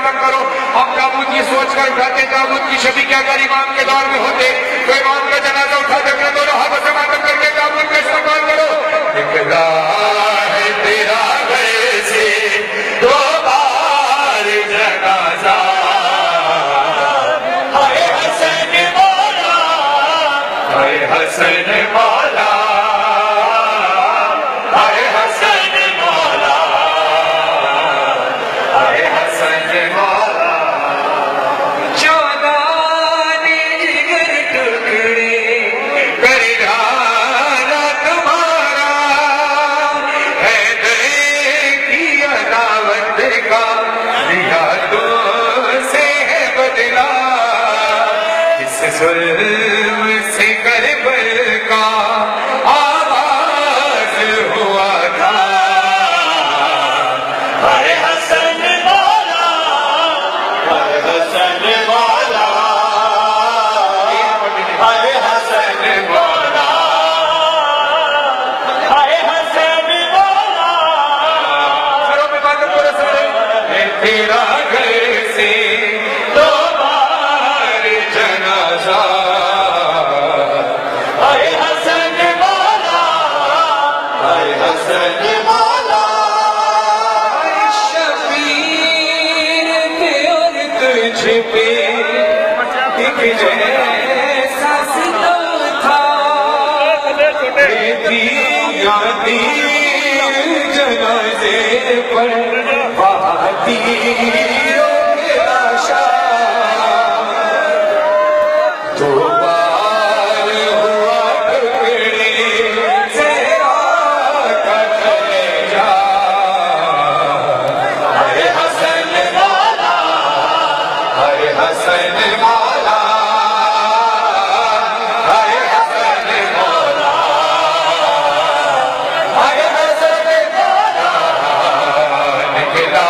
ماتم کرو. ہم تابوت کی سوچ کر اٹھاتے تابوت کی شبی کیا کر امام کے دور میں ہوتے تو امام کا جنازہ اٹھاتے اپنے دونوں ہاتھوں سے ماتم کر کے تابوت کا استقبال کرو. نکلا ہے تیرا گھر سے دو بار جنازہ ہائے حسن مولا ہائے حسن مولا ہائے حسن مولا ہائے حسن مولا. چودہ جگر ٹکڑے کر ڈالا تمہارا حیدر کی عداوت کا لیا تو سے ہے بدلا. اس ظلم سے کربل کا آغاز ہوا تھا. ہائے حسن مولا ہائے حسن مولا ہائے حسن مولا ہائے حسن مولا. سروں پہ باتوں کو رسول ہے تیرا گھر سے دو بار جنازہ ہائے حسن مولا ہائے حسن مولا. شبیر پہ اور تجھ پہ ایک جیسا ستم تھا. آتی جنازے پر آتی لاشا تو بار ہوا ٹکڑے تیرا کا کلیجہ. ہائے حسن مولا ہائے حسن مولا ہائے حسن مولا ہائے حسن مولا. نکلا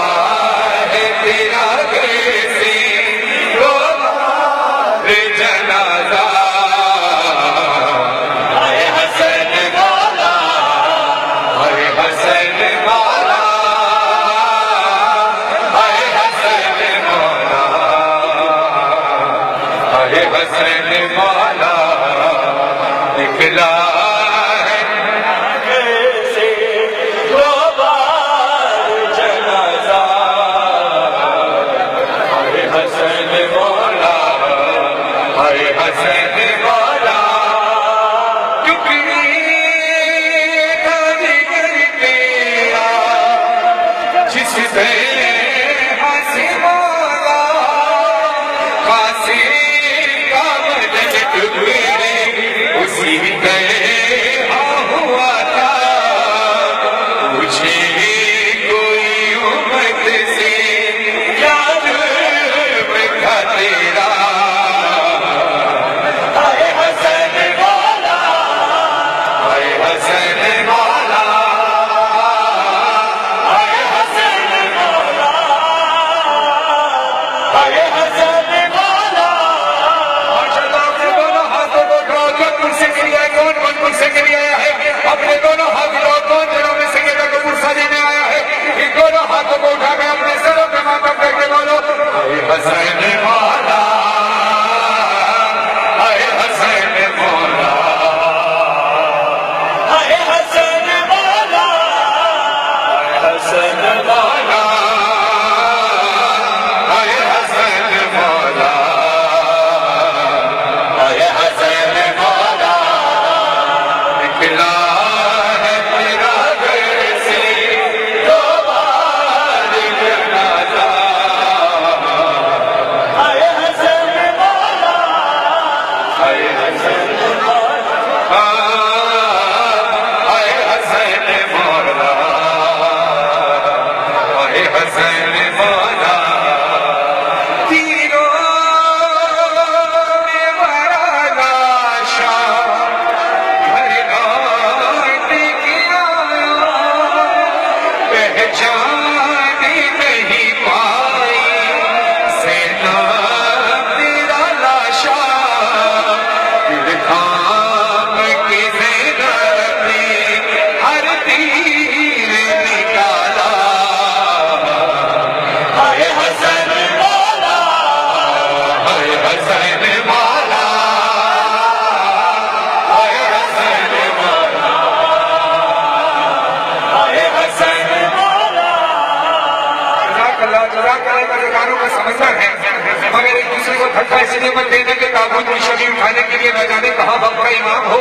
ہے تیرا گھر سے دو بار جنازہ ہائے حسن مولا ہائے حسن مولا ہائے حسن مولا ہائے حسن مولا. نکلا ہے گھر سے دو بار جنازہ ہائے حسن مولا ہائے حسن مولا. ٹکڑے کا ذکر تیرا جس سے حسن مولا قاسم کا بدن ٹکڑے اسی طرح ہوا تھا. مجھے کوئی امت سے کیا جرم تھا تیرا. ہائے حسن مولا ہائے حسن مولا ہائے حسن مولا ہائے حسن مولا. اپنے دونوں ہاتھوں کو اٹھاؤ. جو تم سے گری ہے کون منقل سے گری آیا ہے. اپنے دونوں ہاتھ اٹھاؤ. کون دنوں میں سے گرا کو پرسا دینے آیا ہے. ان دونوں ہاتھوں کو اٹھا کے اپنے سروں پہ ماتم کر کے بولو ہائے حسن مولا ہائے حسن مولا ہائے حسن مولا ہائے حسن مولا ہائے حسن مولا ہائے حسن مولا. نکلا ہے تیرا گھر سے دو بار جنازہ رضاکاروں کا سمندر ہے، مگر ایک دوسرے کو دھکا اس لیے مت دینا کہ تابوت کی شبی اٹھانے کے لیے نہ جانے کہاں وقت کا امام ہو،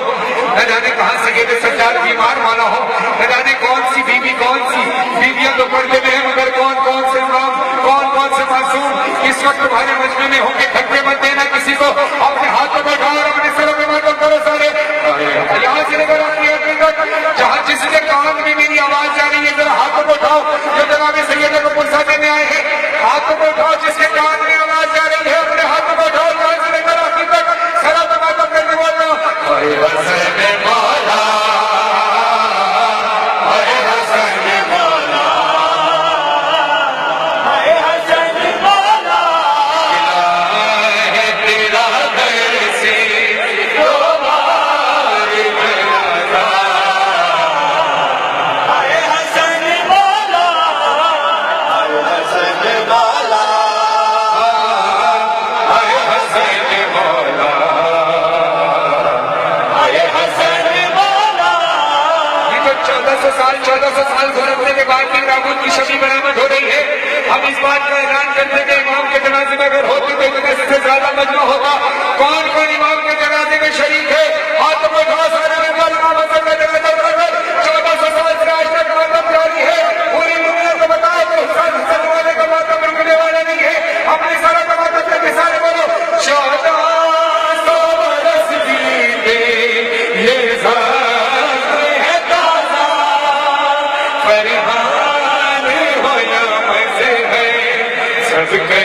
نہ جانے کہاں سید سجاد بیمار والا ہو، نہ جانے کون سی بیوی کون سی بیویاں تو پردے میں ہیں مگر کون کون سے امام کون کون سے معصوم اس وقت تمہارے مجمع میں ہوں گے. دھکے مت دینا کسی کو، اپنے ہاتھوں میں اٹھاؤ اور اپنے سروں میں مت کرو سارے. یہاں سے لے کر اپنی اپنی تک جہاں جس کے کان میں میری آواز جا رہی ہے ذرا ہاتھوں کو اٹھاؤ. جو جناب سید کو پرسہ دینے آئے ہیں ہاتھوں کو اٹھاؤ، جس کے کان میں آواز جا رہی ہے اپنے ہاتھوں کو اٹھاؤ. یہاں سے لے کر اپنی تک سرا تماتم کرنے والا اے حسین مولا، اے حسین مولا، اے حسین مولا، الہ تیرا در سے دو بار برازا. اے حسین مولا، اے حسین مولا، اے حسین مولا، اے حسین مولا. یہ تو 1400 سال گزرنے کے بعد بھی تابوت کی شبی برآمد ہو رہی ہے. ہم اس بات کا اعلان کرتے کہ امام کے جنازے میں اگر ہوتے تو اتنے سے زیادہ مجمع ہوگا. کون کون امام کے جنازے میں شریک ہے؟ ہاتھوں کو اٹھاؤ سارے میں. 1400 سال سے آج تک ماتم جاری ہے. پوری دنیا کو بتاؤ کہ حسین والے کا ماتم رکنے والا نہیں ہے. اپنے سارا ماتم کر کے سارے بولو 1400 برس بیتے یہ زخم ہے تازہ، فرحان ہو یا مزے ہے سب کے